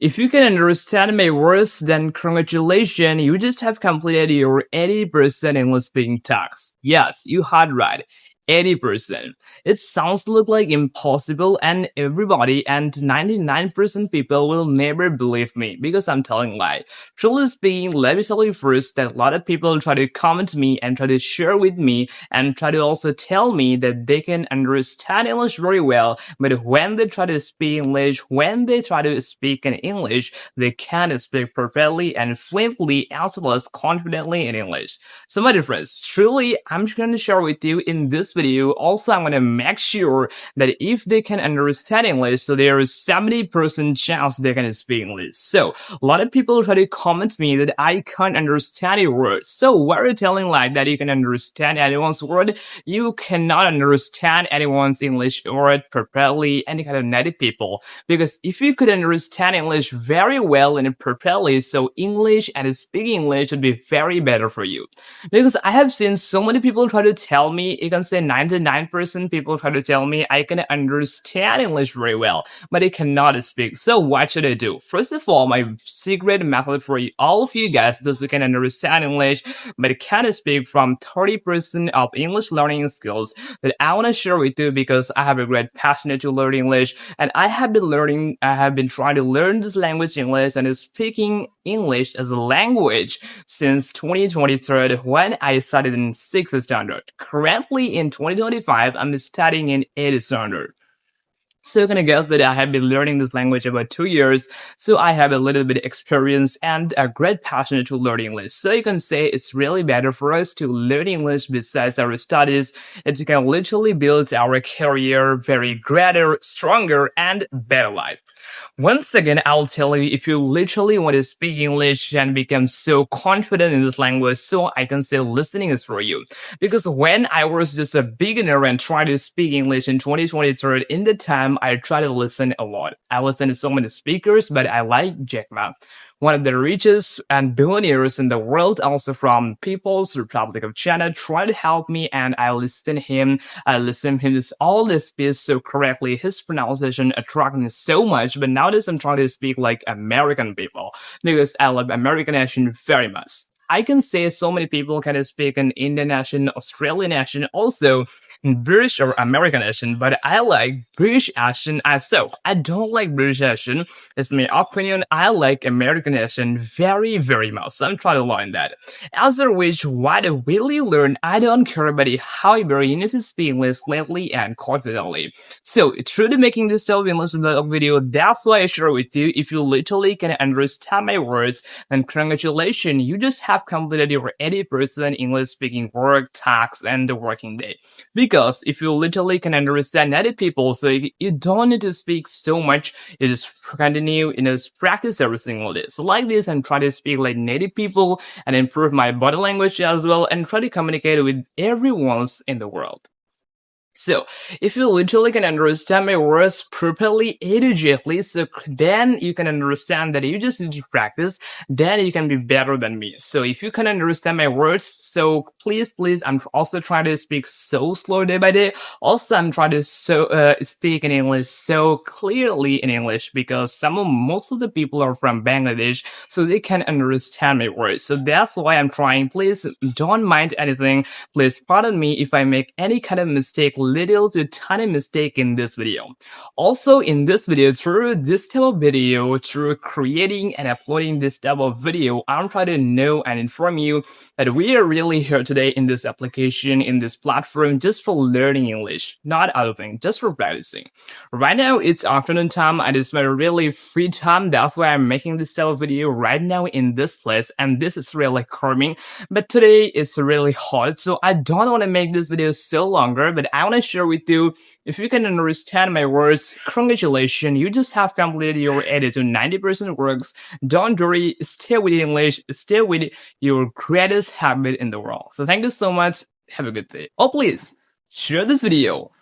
If you can understand my words, then congratulations, you just have completed your 80% English speaking task. Yes, you heard right. 80%. It sounds like impossible and everybody and 99% people will never believe me because I'm telling lie. Truly speaking, let me tell you first that a lot of people try to comment me and try to share with me and try to also tell me that they can understand English very well, but when they try to speak English, they can't speak perfectly and fluently as well as confidently in English. So my dear friends, truly, I'm just going to share with you in this video. Also, I'm going to make sure that if they can understand English, so there is 70% chance they can speak English. So a lot of people try to comment me that I can't understand your words. So why are you telling like that you can understand anyone's word? You cannot understand anyone's English word perfectly, any kind of native people. Because if you could understand English very well and perfectly, so English and speaking English would be very better for you. Because I have seen so many people try to tell me, you can say 99% people try to tell me I can understand English very well, but I cannot speak. So what should I do? First of all, my secret method for all of you guys, those who can understand English, but can't speak from 30% of English learning skills that I want to share with you because I have a great passion to learn English and I have been trying to learn this language English and speaking English as a language since 2023 when I studied in 6th standard. Currently in 2025, I'm studying in 8th standard. So you're gonna guess that I have been learning this language about 2 years, so I have a little bit of experience and a great passion to learn English. So you can say it's really better for us to learn English besides our studies. It can literally build our career very greater, stronger, and better life. Once again, I'll tell you, if you literally want to speak English and become so confident in this language, so I can say listening is for you. Because when I was just a beginner and tried to speak English in 2023, in the time, I try to listen a lot. I listen to so many speakers, but I like Jack Ma, one of the richest and billionaires in the world, also from People's Republic of China, try to help me and I listen to him. I listen to him all the speech so correctly. His pronunciation attracted me so much, but nowadays I'm trying to speak like American people because I love American accent very much. I can say so many people can speak an Indian accent, Australian accent, also British or American accent, but I like British accent. So I don't like British accent. It's my opinion. I like American accent very, very much. So I'm trying to learn that. As for which, what I really learn, I don't care about it. However, you need to speak English fluently and confidently. So through making this type of English video, that's why I share with you. If you literally can understand my words, then congratulations, you just have completed your 80% English speaking work, tasks, and the working day. Because if you literally can understand native people, so you don't need to speak so much, you just continue, practice every single day. So like this, and try to speak like native people and improve my body language as well, and try to communicate with everyone in the world. So, if you literally can understand my words properly, immediately, so then you can understand that you just need to practice, then you can be better than me. So, if you can understand my words, so please, I'm also trying to speak so slow day by day. Also, I'm trying to speak in English so clearly in English because most of the people are from Bangladesh, so they can understand my words. So, that's why I'm trying. Please don't mind anything. Please pardon me if I make any kind of mistake, little to tiny mistake in this video. Also in this video, through this type of video, through creating and uploading this type of video, I'm trying to know and inform you that we are really here today in this application, in this platform, just for learning English, not other thing, just for practicing. Right now, it's afternoon time and it's my really free time. That's why I'm making this type of video right now in this place, and this is really calming. But today it's really hot, so I don't want to make this video so longer, but I want to share with you, if you can understand my words, congratulations, you just have completed your 80 to 90% works. Don't worry, stay with English, stay with your greatest habit in the world. So thank you so much, have a good day. Oh please, share this video.